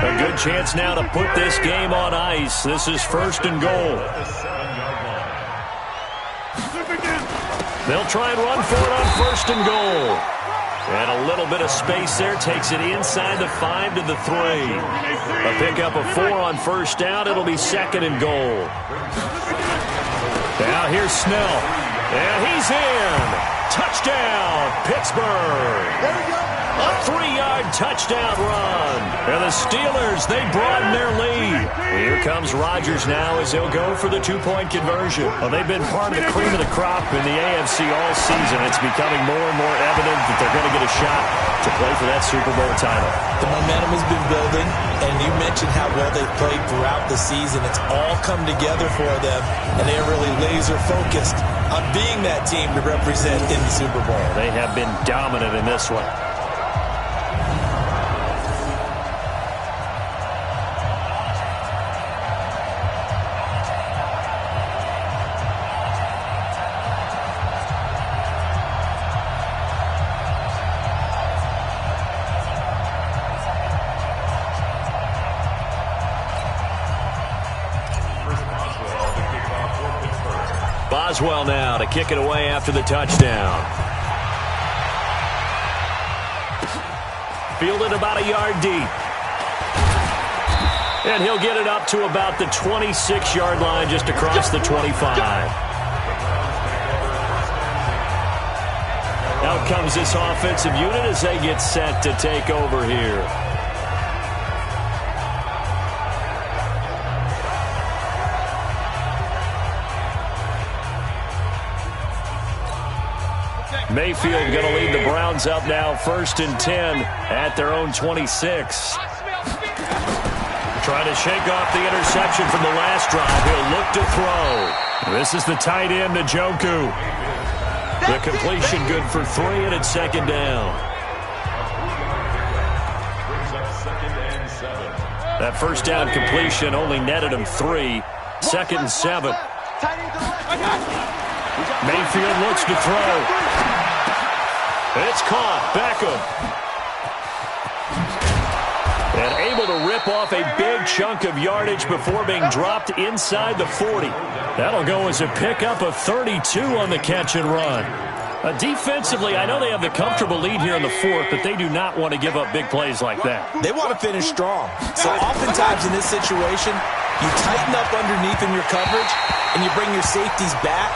A good chance now to put this game on ice. This is 1st and goal. They'll try and run for it on 1st and goal. And a little bit of space there, takes it inside the 5 to the 3. A pickup of 4 on 1st down. It'll be 2nd and goal. Now here's Snell. And he's in. Touchdown, Pittsburgh. 3-yard touchdown run. And the Steelers, they broaden their lead. Here comes Rodgers now as he'll go for the 2-point conversion. Well, they've been part of the cream of the crop in the AFC all season. It's becoming more and more evident that they're going to get a shot to play for that Super Bowl title. The momentum has been building, and you mentioned how well they've played throughout the season. It's all come together for them, and they are really laser-focused on being that team to represent in the Super Bowl. They have been dominant in this one. Boswell now to kick it away after the touchdown. Fielded about a yard deep. And he'll get it up to about the 26-yard line just across the 25. Out comes this offensive unit as they get set to take over here. Mayfield going to lead the Browns up now 1st and 10 at their own 26. Trying to shake off the interception from the last drive. He'll look to throw. This is the tight end, Njoku. The completion good for 3, and it's 2nd down. That 1st down completion only netted him 3. 2nd and 7. Mayfield looks to throw. It's caught. Beckham. And able to rip off a big chunk of yardage before being dropped inside the 40. That'll go as a pickup of 32 on the catch and run. Defensively, I know they have the comfortable lead here in the 4th, but they do not want to give up big plays like that. They want to finish strong. So oftentimes in this situation, you tighten up underneath in your coverage, and you bring your safeties back.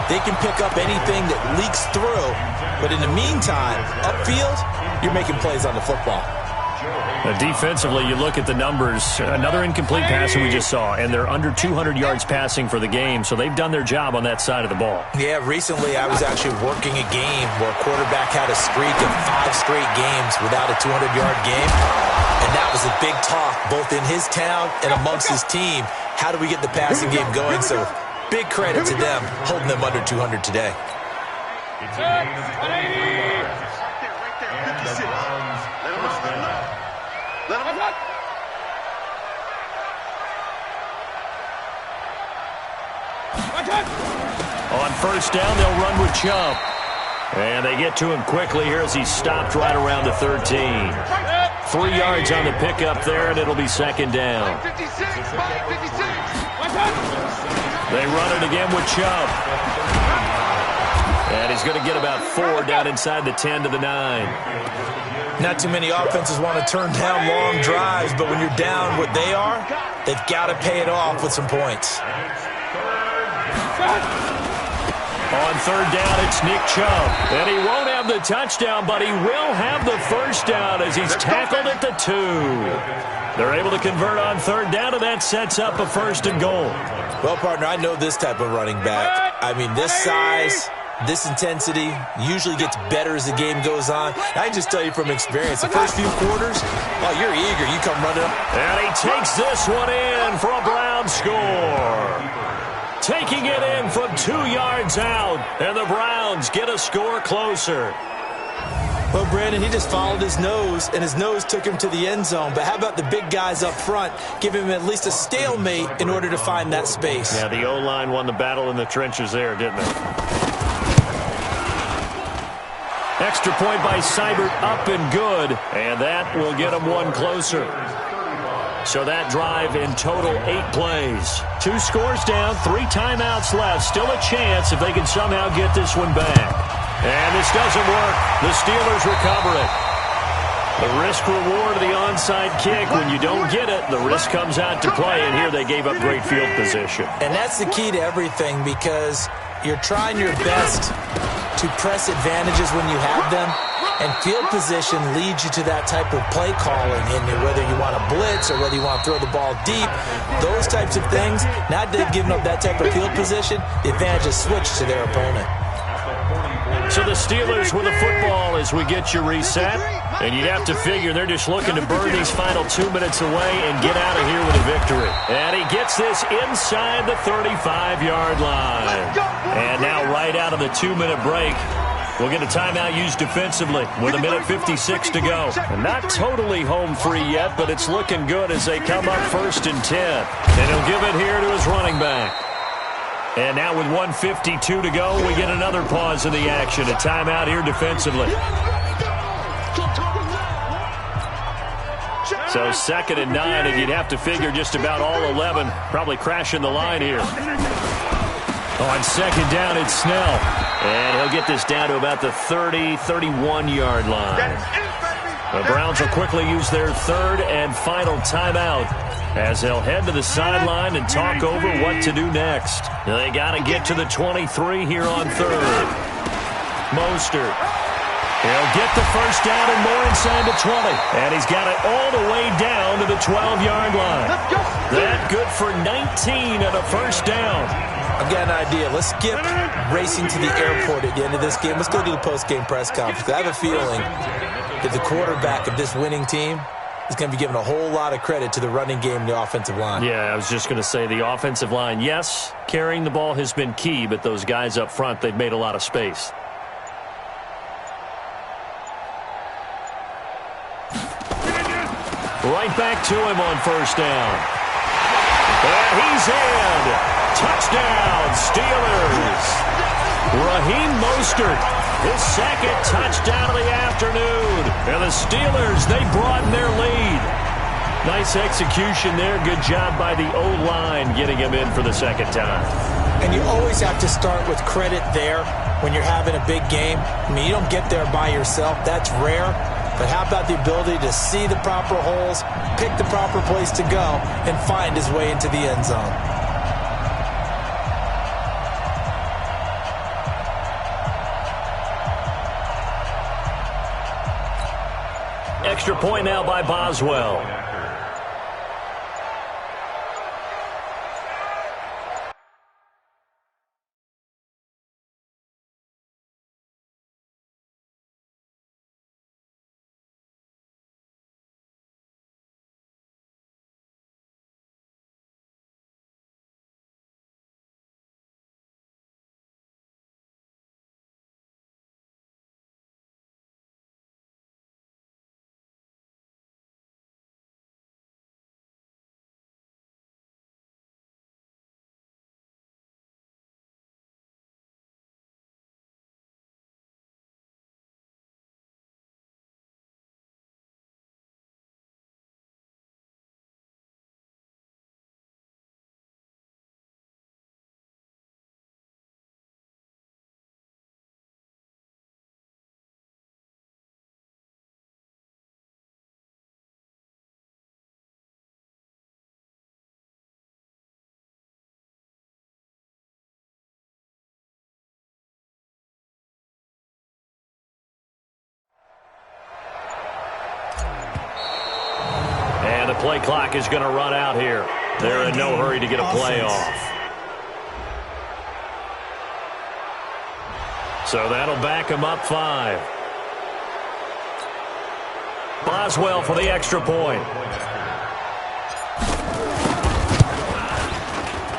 They can pick up anything that leaks through. But in the meantime, upfield, you're making plays on the football. Defensively, you look at the numbers. Another incomplete pass that we just saw, and they're under 200 yards passing for the game, so they've done their job on that side of the ball. Yeah, recently I was actually working a game where a quarterback had a streak of 5 straight games without a 200-yard game, and that was a big talk both in his town and amongst his team. How do we get the passing game going? So big credit to them holding them under 200 today. On 1st down, they'll run with Chubb. And they get to him quickly here as he's stopped right around the 13. 3 yards on the pickup there, and it'll be 2nd down. They run it again with Chubb. And he's going to get about 4 down inside the 10 to the 9. Not too many offenses want to turn down long drives, but when you're down what they are, they've got to pay it off with some points. On 3rd down, it's Nick Chubb. And he won't have the touchdown, but he will have the 1st down as he's tackled at the 2. They're able to convert on 3rd down, and that sets up a 1st and goal. Well, partner, I know this type of running back. I mean, this size, this intensity usually gets better as the game goes on. I can just tell you from experience, the first few quarters, oh, you're eager. You come running up. And he takes this one in for a Brown score. Taking it in from 2 yards out, and the Browns get a score closer. Well, Brandon, he just followed his nose, and his nose took him to the end zone. But how about the big guys up front? Give him at least a stalemate in order to find that space. Yeah, the O-line won the battle in the trenches there, didn't it? Extra point by Seibert, up and good, and that will get him 1 closer. So that drive in total 8 plays. 2 scores down, 3 timeouts left. Still a chance if they can somehow get this one back. And this doesn't work. The Steelers recover it. The risk-reward of the onside kick, when you don't get it, the risk comes out to play, and here they gave up great field position. And that's the key to everything, because you're trying your best to press advantages when you have them, And field position leads you to that type of play calling, and whether you want to blitz or whether you want to throw the ball deep, those types of things. Now that they've given up that type of field position, the advantage is switched to their opponent. So the Steelers with the football as we get you reset. And you'd have to figure they're just looking to burn these final 2 minutes away and get out of here with a victory. And he gets this inside the 35-yard line. And now right out of the 2-minute break, we'll get a timeout used defensively with 1:56 to go. And not totally home free yet, but it's looking good as they come up 1st and 10. And he'll give it here to his running back. And now with 1:52 to go, we get another pause in the action. A timeout here defensively. So 2nd and 9, and you'd have to figure just about all 11 probably crashing the line here. On 2nd down, it's Snell. And he'll get this down to about the 30, 31-yard line. The Browns will quickly use their 3rd and final timeout as they'll head to the sideline and talk over what to do next. They got to get to the 23 here on 3rd. Mostert. He'll get the 1st down and more inside the 20. And he's got it all the way down to the 12-yard line. That good for 19 and a 1st down. I've got an idea. Let's skip racing to the airport at the end of this game. Let's go to the post-game press conference. I have a feeling that the quarterback of this winning team is going to be given a whole lot of credit to the running game and the offensive line. Yeah, I was just going to say the offensive line, yes, carrying the ball has been key, but those guys up front, they've made a lot of space. Right back to him on 1st down. And he's in. Touchdown, Steelers. Raheem Mostert, his 2nd touchdown of the afternoon. And the Steelers, they broaden their lead. Nice execution there. Good job by the O-line getting him in for the 2nd time. And you always have to start with credit there when you're having a big game. I mean, you don't get there by yourself. That's rare. But how about the ability to see the proper holes, pick the proper place to go, and find his way into the end zone? Extra point now by Boswell. And the play clock is going to run out here. They're in no hurry to get a play off. So that'll back them up 5. Boswell for the extra point.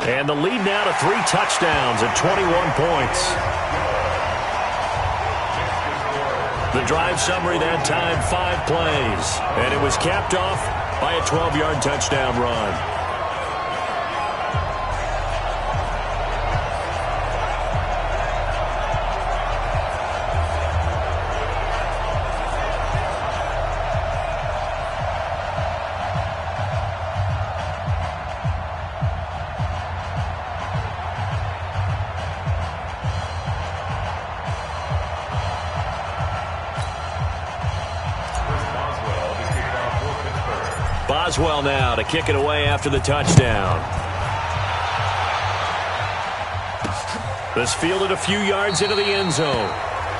And the lead now to 3 touchdowns and 21 points. The drive summary that time, 5 plays. And it was capped off by a 12-yard touchdown run. Boswell now to kick it away after the touchdown. This fielded a few yards into the end zone.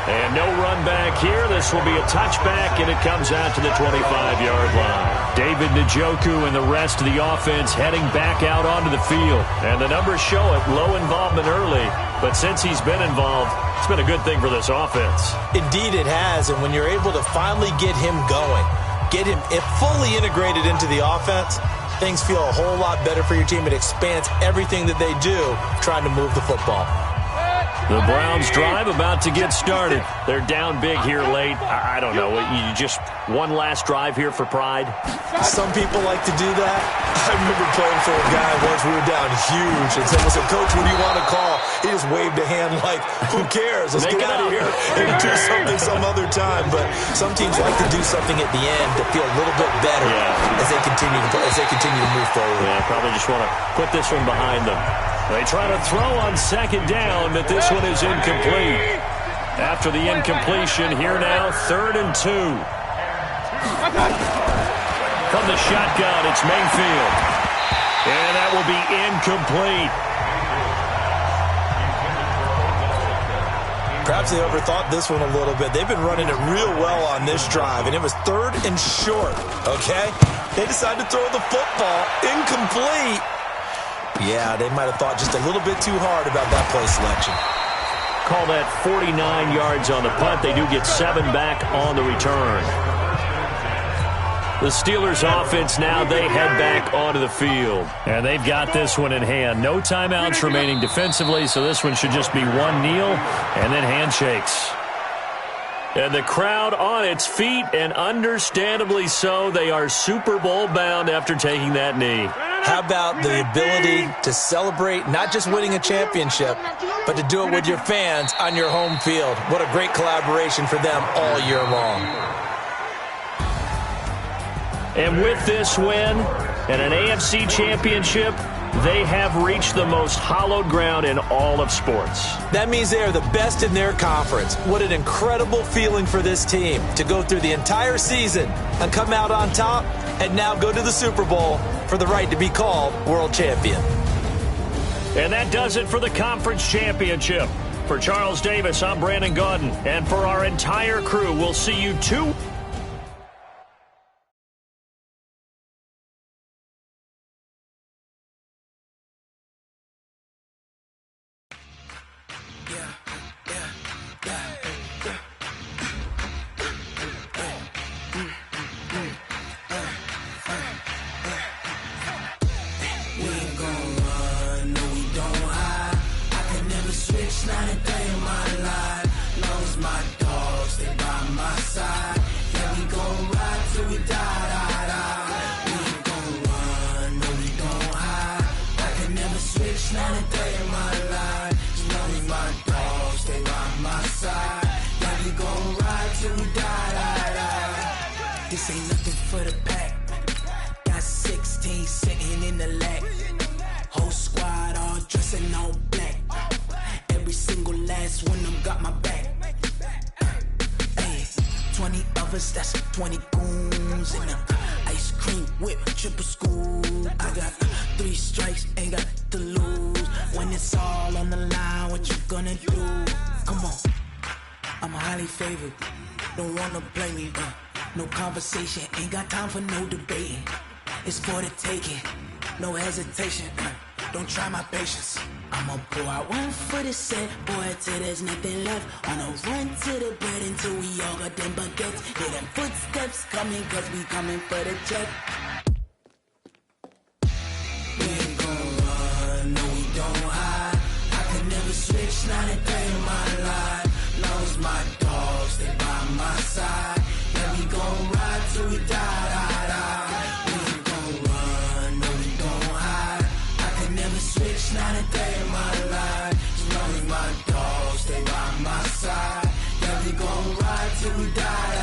And no run back here. This will be a touchback, and it comes out to the 25-yard line. David Njoku and the rest of the offense heading back out onto the field. And the numbers show it, low involvement early. But since he's been involved, it's been a good thing for this offense. Indeed it has, and when you're able to finally get him going, get him fully integrated into the offense, things feel a whole lot better for your team. It expands everything that they do trying to move the football. The Browns drive about to get started. They're down big here late. I don't know. You just one last drive here for pride? Some people like to do that. I remember playing for a guy once. We were down huge. And someone said, "Coach, what do you want to call?" He just waved a hand like, who cares? Let's get out of here and do something some other time. But some teams like to do something at the end to feel a little bit better as they continue to move forward. Yeah, probably just want to put this one behind them. They try to throw on second down, but this one is incomplete. After the incompletion, here now, 3rd and 2. From the shotgun, it's Mayfield. And that will be incomplete. Perhaps they overthought this one a little bit. They've been running it real well on this drive, and it was 3rd and short, okay? They decided to throw the football incomplete. Yeah, they might have thought just a little bit too hard about that play selection. Call that 49 yards on the punt. They do get 7 back on the return. The Steelers offense now, they head back onto the field. And they've got this one in hand. No timeouts remaining defensively, so this one should just be one kneel and then handshakes. And the crowd on its feet, and understandably so. They are Super Bowl bound after taking that knee. How about the ability to celebrate not just winning a championship, but to do it with your fans on your home field? What a great collaboration for them all year long. And with this win and an AFC championship, they have reached the most hallowed ground in all of sports. That means they are the best in their conference. What an incredible feeling for this team to go through the entire season and come out on top and now go to the Super Bowl for the right to be called world champion. And that does it for the conference championship. For Charles Davis, I'm Brandon Gaudin. And for our entire crew, we'll see you 2Conversation, ain't got time for no debating. It's for the taking, no hesitation. Don't try my patience. I'ma pour out one for the set, boy, till there's nothing left. On a run to the bread until we all got them baguettes. Hear them footsteps coming, cause we coming for the check. We ain't gon' run, no we don't hide. I could never switch, not a day in my life. Long as my dogs, they by my side. We gon' ride till we die. We ain't gon' run, no we don't hide. I could never switch, not a day in my life. As long as my dogs stay by my side. Yeah, we gon' ride till we die.